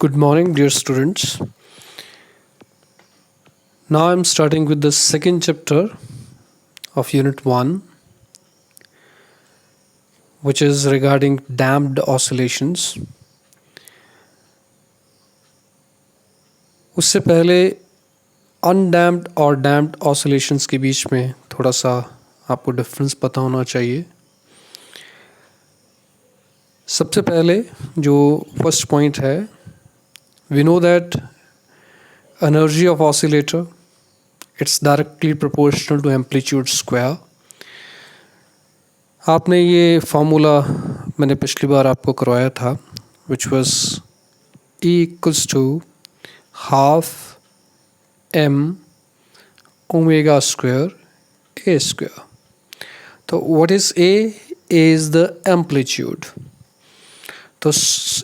Good morning, dear students. Now I'm starting with the second chapter of Unit 1, which is regarding damped oscillations. उससे पहले undamped और damped oscillations के बीच में थोड़ा सा आपको डिफरेंस पता होना चाहिए. सबसे पहले जो फर्स्ट पॉइंट है, we know that energy of oscillator, it's directly proportional to amplitude square. आपने ये फार्मूला मैंने पिछली बार आपको करवाया था, which was E equals to half m omega square a square. तो what is A? A is the amplitude. So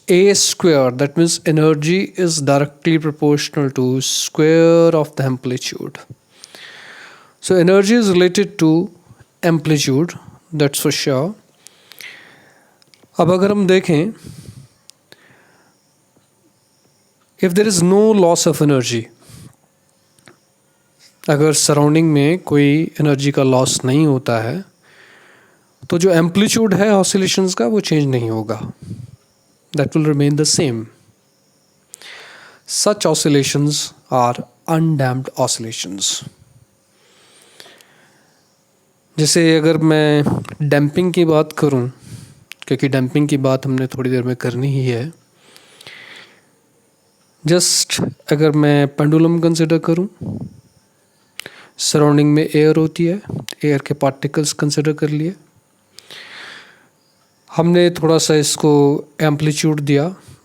A square, that means energy is directly proportional to square of the amplitude. So energy is related to amplitude, that's for sure. अब अगर हम देखें, if there is no loss of energy, अगर surrounding में कोई energy का loss नहीं होता है तो जो एम्पलीट्यूड है ऑसिलेशंस का वो चेंज नहीं होगा. That will remain the same. Such oscillations are undamped oscillations. जैसे अगर मैं डैम्पिंग की बात करूं, क्योंकि डैम्पिंग की बात हमने थोड़ी देर में करनी ही है, जस्ट अगर मैं पेंडुलम कंसिडर करूं, सराउंडिंग में एयर होती है, एयर के पार्टिकल्स कंसिडर कर लिए, हमने थोड़ा सा इसको एम्पलीट्यूड दिया,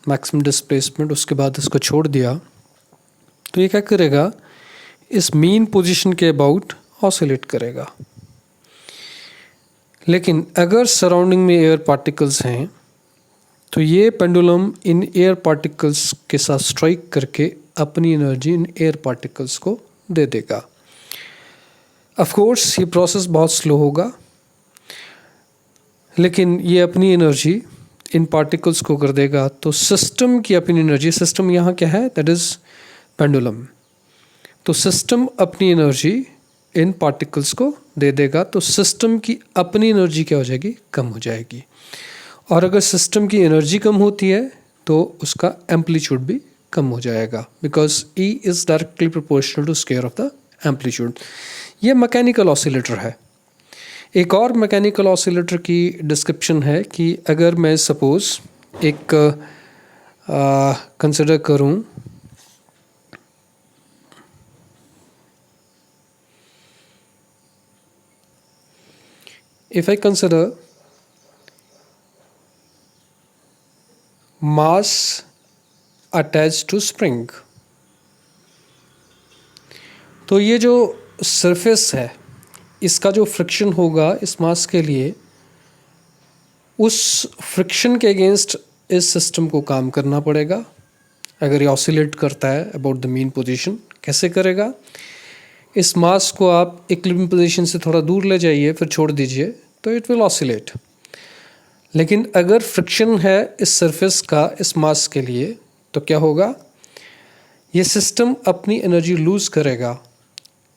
मैक्सिमम डिस्प्लेसमेंट, उसके बाद इसको छोड़ दिया, तो ये क्या करेगा, इस मीन पोजीशन के अबाउट ऑसिलेट करेगा. लेकिन अगर सराउंडिंग में एयर पार्टिकल्स हैं तो ये पेंडुलम इन एयर पार्टिकल्स के साथ स्ट्राइक करके अपनी एनर्जी इन एयर पार्टिकल्स को दे देगा. ऑफ कोर्स ये प्रोसेस बहुत स्लो होगा, लेकिन ये अपनी एनर्जी इन पार्टिकल्स को कर देगा. तो सिस्टम की अपनी एनर्जी, सिस्टम यहाँ क्या है, दैट इज पेंडुलम. तो सिस्टम अपनी एनर्जी इन पार्टिकल्स को दे देगा, तो सिस्टम की अपनी एनर्जी क्या हो जाएगी, कम हो जाएगी. और अगर सिस्टम की एनर्जी कम होती है तो उसका एम्पलीट्यूड भी कम हो जाएगा, because E is directly proportional to square of the amplitude. ये मैकेनिकल ऑसिलेटर है. एक और मैकेनिकल ऑसिलेटर की डिस्क्रिप्शन है कि अगर मैं सपोज एक कंसिडर करूं, if I consider mass attach to spring, तो ये जो सरफेस है इसका जो फ्रिक्शन होगा इस मास के लिए, उस फ्रिक्शन के अगेंस्ट इस सिस्टम को काम करना पड़ेगा. अगर ये ऑसिलेट करता है अबाउट द मीन पोजीशन, कैसे करेगा, इस मास को आप इक्विलिब्रियम पोजीशन से थोड़ा दूर ले जाइए, फिर छोड़ दीजिए, तो इट विल ऑसिलेट. लेकिन अगर फ्रिक्शन है इस सरफेस का इस मास के लिए, तो क्या होगा, ये सिस्टम अपनी एनर्जी लूज करेगा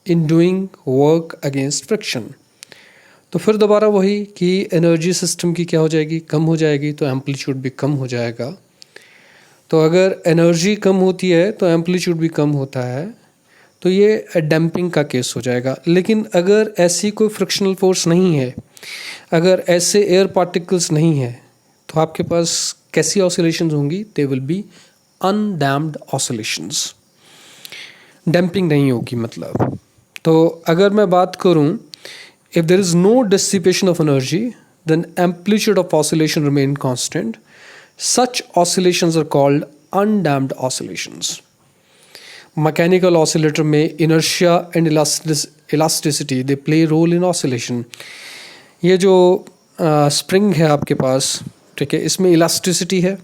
in doing work against friction. तो फिर दोबारा वही कि एनर्जी सिस्टम की क्या हो जाएगी, कम हो जाएगी, तो एम्पलीट्यूड भी कम हो जाएगा. तो अगर एनर्जी कम होती है तो एम्पलीट्यूड भी कम होता है, तो ये डैम्पिंग का केस हो जाएगा. लेकिन अगर ऐसी कोई फ्रिक्शनल फोर्स नहीं है, अगर ऐसे एयर पार्टिकल्स नहीं है, तो आपके पास कैसी ऑसिलेशंस होंगी, they will be undamped oscillations. Damping नहीं होगी मतलब. तो अगर मैं बात करूं, if there is no dissipation of energy, then amplitude of oscillation remain constant. Such oscillations are called undamped oscillations. Mechanical oscillator में inertia and elasticity they play role in oscillation. ये जो स्प्रिंग है आपके पास, ठीक है, इसमें इलास्टिसिटी है.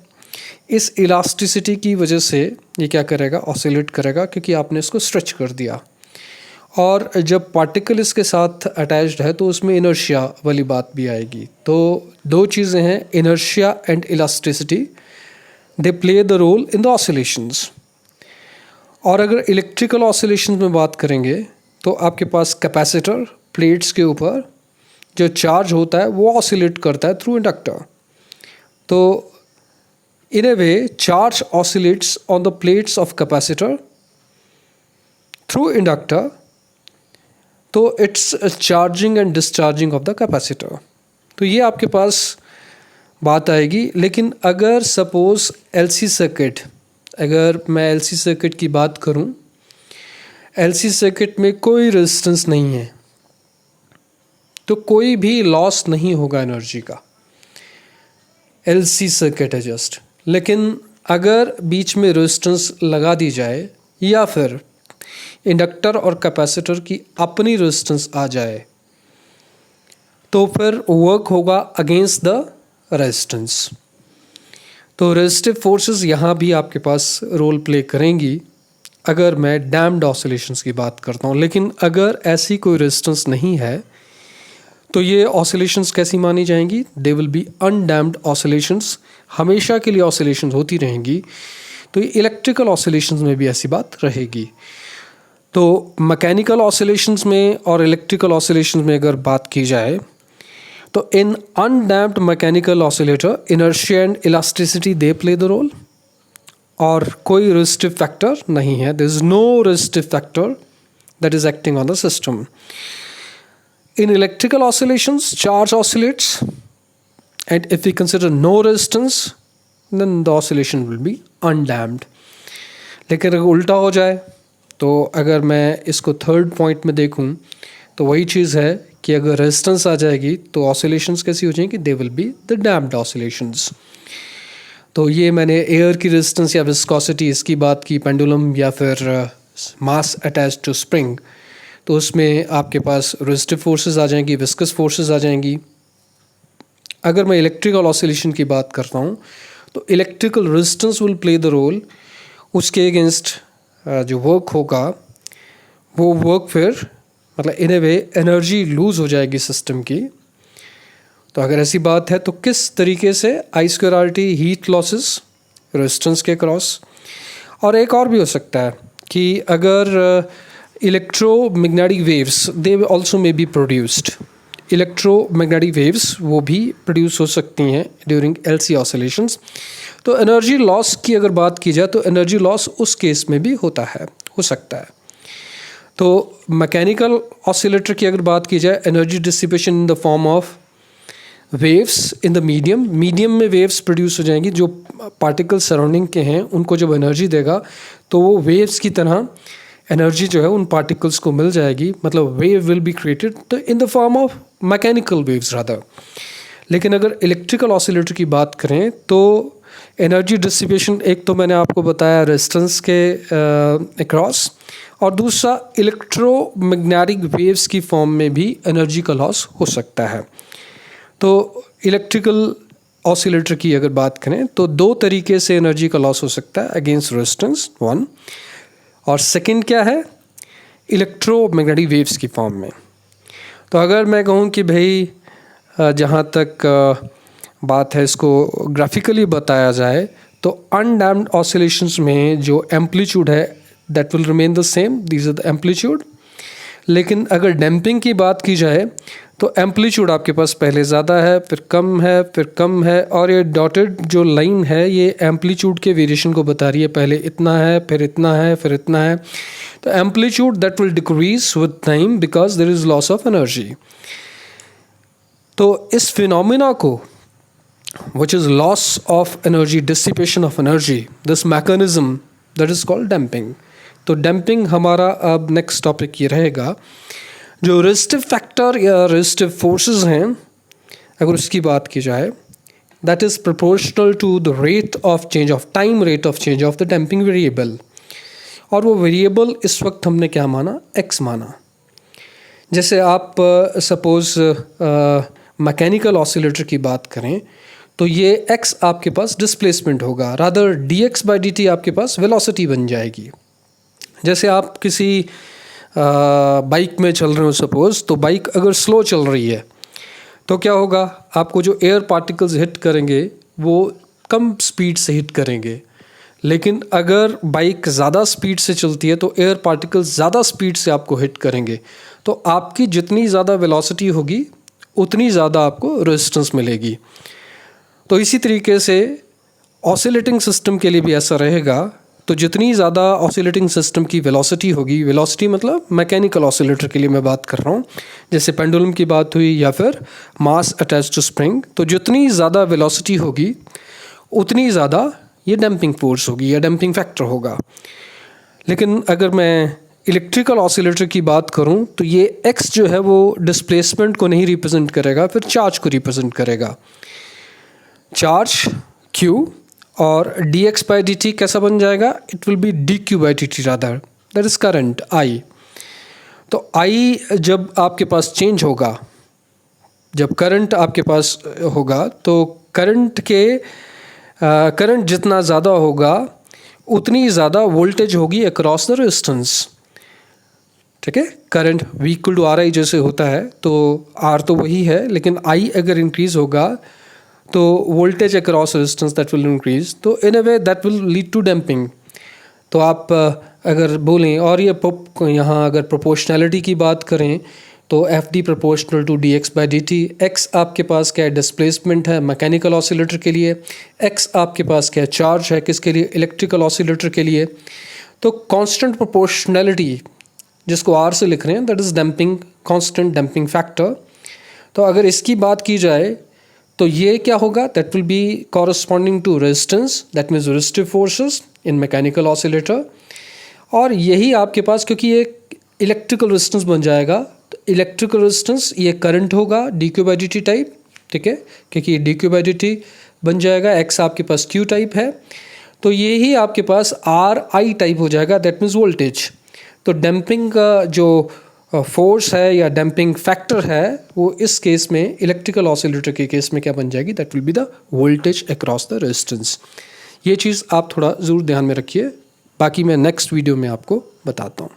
इस इलास्टिसिटी की वजह से ये क्या करेगा, ऑसिलेट करेगा, क्योंकि आपने इसको स्ट्रेच कर दिया. और जब पार्टिकल इसके साथ अटैच्ड है तो उसमें इनर्शिया वाली बात भी आएगी. तो दो चीज़ें हैं, inertia and elasticity. They play the role in the oscillations. और अगर इलेक्ट्रिकल ऑसिलेशंस में बात करेंगे तो आपके पास कैपेसिटर प्लेट्स के ऊपर जो चार्ज होता है वो ऑसिलेट करता है थ्रू इंडक्टर। तो in a way charge oscillates on the plates of capacitor through inductor, तो it's charging and discharging of the capacitor. तो ये आपके पास बात आएगी। लेकिन अगर सपोज एलसी सर्किट, अगर मैं एलसी सर्किट की बात करूं, एलसी सर्किट में कोई रेजिस्टेंस नहीं है तो कोई भी लॉस नहीं होगा एनर्जी का। एलसी सर्किट है जस्ट। लेकिन अगर बीच में रेजिस्टेंस लगा दी जाए या फिर इंडक्टर और कैपेसिटर की अपनी रेजिस्टेंस आ जाए तो फिर वर्क होगा अगेंस्ट द रेजिस्टेंस। तो रेजिस्टिव फोर्सेस यहाँ भी आपके पास रोल प्ले करेंगी अगर मैं डैम्प्ड ऑसिलेशंस की बात करता हूँ। लेकिन अगर ऐसी कोई रेजिस्टेंस नहीं है तो ये ऑसिलेशंस कैसी मानी जाएंगी? They will be undamped oscillations, हमेशा के लिए ऑसिलेशंस होती रहेंगी। तो ये इलेक्ट्रिकल ऑसिलेशंस में भी ऐसी बात रहेगी। तो मैकेनिकल ऑसिलेशंस में और इलेक्ट्रिकल ऑसिलेशंस में अगर बात की जाए तो in undamped mechanical oscillator inertia and elasticity they play the role, और कोई रेजिस्टिव फैक्टर नहीं है। There is no resistive factor that is acting on the system. In electrical oscillations, charge oscillates, and if we consider no resistance, then the oscillation will be undamped. लेकिन अगर उल्टा हो जाए तो अगर मैं इसको थर्ड पॉइंट में देखूं तो वही चीज़ है कि अगर रेजिस्टेंस आ जाएगी तो ऑसिलेशंस कैसी हो जाएंगी? They will be the damped oscillations. तो ये मैंने एयर की रेजिस्टेंस या विस्कोसिटी इसकी बात की, पेंडुलम या फिर मास अटैच्ड टू स्प्रिंग, तो उसमें आपके पास रेजिस्टिव फोर्सेस आ जाएंगी, विस्कस फोर्सेस आ जाएंगी। अगर मैं इलेक्ट्रिकल ऑसिलेशन की बात करता हूँ तो electrical resistance will play the role. उसके अगेंस्ट जो वर्क होगा वो वर्क फिर मतलब इन ए वे एनर्जी लूज़ हो जाएगी सिस्टम की। तो अगर ऐसी बात है तो किस तरीके से I²RT हीट लॉसेस रेजिस्टेंस के क्रॉस। और एक और भी हो सकता है कि अगर electromagnetic waves they also may be produced, electromagnetic waves वो भी प्रोड्यूस हो सकती हैं ड्यूरिंग LC oscillations। तो एनर्जी लॉस की अगर बात की जाए तो एनर्जी लॉस उस केस में भी होता है, हो सकता है। तो मैकेनिकल ऑसिलेटर की अगर बात की जाए, energy dissipation in the form of waves in the medium में वेव्स प्रोड्यूस हो जाएंगी। जो पार्टिकल सराउंडिंग के हैं उनको जब एनर्जी देगा तो वो वेव्स की तरह एनर्जी जो है उन पार्टिकल्स को मिल जाएगी, मतलब wave will be created in the form of mechanical waves rather. लेकिन अगर इलेक्ट्रिकल ऑसिलेटर की बात करें तो एनर्जी डिसिपेशन एक तो मैंने आपको बताया रेजिस्टेंस के अक्रॉस, और दूसरा इलेक्ट्रोमैग्नेटिक वेव्स की फॉर्म में भी एनर्जी का लॉस हो सकता है। तो इलेक्ट्रिकल ऑसिलेटर की अगर बात करें तो दो तरीके से एनर्जी का लॉस हो सकता है अगेंस्ट रेजिस्टेंस, वन, और सेकंड क्या है? इलेक्ट्रोमैग्नेटिक वेव्स की फॉर्म में। तो अगर मैं कहूँ कि भाई जहाँ तक बात है इसको ग्राफिकली बताया जाए तो अनडैम्प्ड ऑसिलेशंस में जो एम्पलीट्यूड है that will remain the same, these are the amplitude. लेकिन अगर डैम्पिंग की बात की जाए तो एम्पलीट्यूड आपके पास पहले ज़्यादा है, फिर कम है, फिर कम है, और ये डॉटेड जो लाइन है ये एम्पलीट्यूड के वेरिएशन को बता रही है। पहले इतना है, फिर इतना है, फिर इतना है। तो amplitude that will decrease with time because there is loss of energy. तो इस फिनोमिना को which is loss of energy, dissipation of energy, this mechanism that is called damping। तो डैम्पिंग हमारा अब नेक्स्ट टॉपिक ये रहेगा। जो रेजिस्टिव फैक्टर या रेजिस्टिव फोर्सेस हैं अगर उसकी बात की जाए, that is proportional to the rate of change of time, rate of change of the damping variable. और वो वेरिएबल इस वक्त हमने क्या माना? x माना। जैसे आप सपोज मैकेनिकल ऑसिलेटर की बात करें तो ये x आपके पास डिस्प्लेसमेंट होगा, रादर dx/dt आपके पास वेलोसिटी बन जाएगी। जैसे आप किसी बाइक में चल रहे हो सपोज, तो बाइक अगर स्लो चल रही है तो क्या होगा? आपको जो एयर पार्टिकल्स हिट करेंगे वो कम स्पीड से हिट करेंगे। लेकिन अगर बाइक ज़्यादा स्पीड से चलती है तो एयर पार्टिकल्स ज़्यादा स्पीड से आपको हिट करेंगे। तो आपकी जितनी ज़्यादा वेलोसिटी होगी उतनी ज़्यादा आपको रेजिस्टेंस मिलेगी। तो इसी तरीके से ऑसिलेटिंग सिस्टम के लिए भी ऐसा रहेगा। तो जितनी ज़्यादा ऑसिलेटिंग सिस्टम की वेलोसिटी होगी, वेलोसिटी मतलब मैकेनिकल ऑसिलेटर के लिए मैं बात कर रहा हूँ, जैसे पेंडुलम की बात हुई या फिर मास अटैच टू स्प्रिंग, तो जितनी ज़्यादा वेलोसिटी होगी उतनी ज़्यादा ये डैम्पिंग फोर्स होगी या डैम्पिंग फैक्टर होगा। लेकिन अगर मैं इलेक्ट्रिकल ऑसिलेटर की बात करूं तो ये x जो है वो डिस्प्लेसमेंट को नहीं रिप्रेजेंट करेगा, फिर चार्ज को रिप्रेजेंट करेगा। चार्ज q और dx/dt कैसा बन जाएगा? It will be dq/dt rather, that is current I। तो I जब आपके पास चेंज होगा, जब करंट आपके पास होगा तो करंट जितना ज़्यादा होगा उतनी ज़्यादा वोल्टेज होगी अक्रॉस द रेजिस्टेंस। ठीक है, current V equal to RI जैसे होता है, तो R तो वही है, लेकिन I अगर इंक्रीज होगा तो voltage across resistance that will increase, तो in a way that will lead to damping. तो आप अगर बोलें, और ये यहाँ अगर प्रोपोर्शनैलिटी की बात करें तो FD proportional to dx/dt। x आपके पास क्या है? डिस्प्लेसमेंट है मैकेनिकल ऑसिलेटर के लिए। x आपके पास क्या है? चार्ज है, किसके लिए? इलेक्ट्रिकल ऑसिलेटर के लिए। तो कांस्टेंट प्रोपोर्शनैलिटी जिसको R से लिख रहे हैं, that is damping, constant damping factor. तो अगर इसकी बात की जाए तो ये क्या होगा? That will be corresponding to resistance, that means resistive forces in mechanical oscillator. और यही आपके पास, क्योंकि ये इलेक्ट्रिकल रेजिस्टेंस बन जाएगा, तो इलेक्ट्रिकल रेजिस्टेंस ये करंट होगा dq/dt टाइप। ठीक है, क्योंकि ये dq/dt बन जाएगा, x आपके पास q टाइप है, तो ये ही आपके पास RI टाइप हो जाएगा, दैट मीन्स वोल्टेज। तो डैम्पिंग का जो फोर्स है या डैम्पिंग फैक्टर है वो इस केस में, इलेक्ट्रिकल ऑसिलेटर के केस में क्या बन जाएगी? That will be the voltage across the resistance. ये चीज़ आप थोड़ा ज़रूर ध्यान में रखिए, बाकी मैं नेक्स्ट वीडियो में आपको बताता हूँ।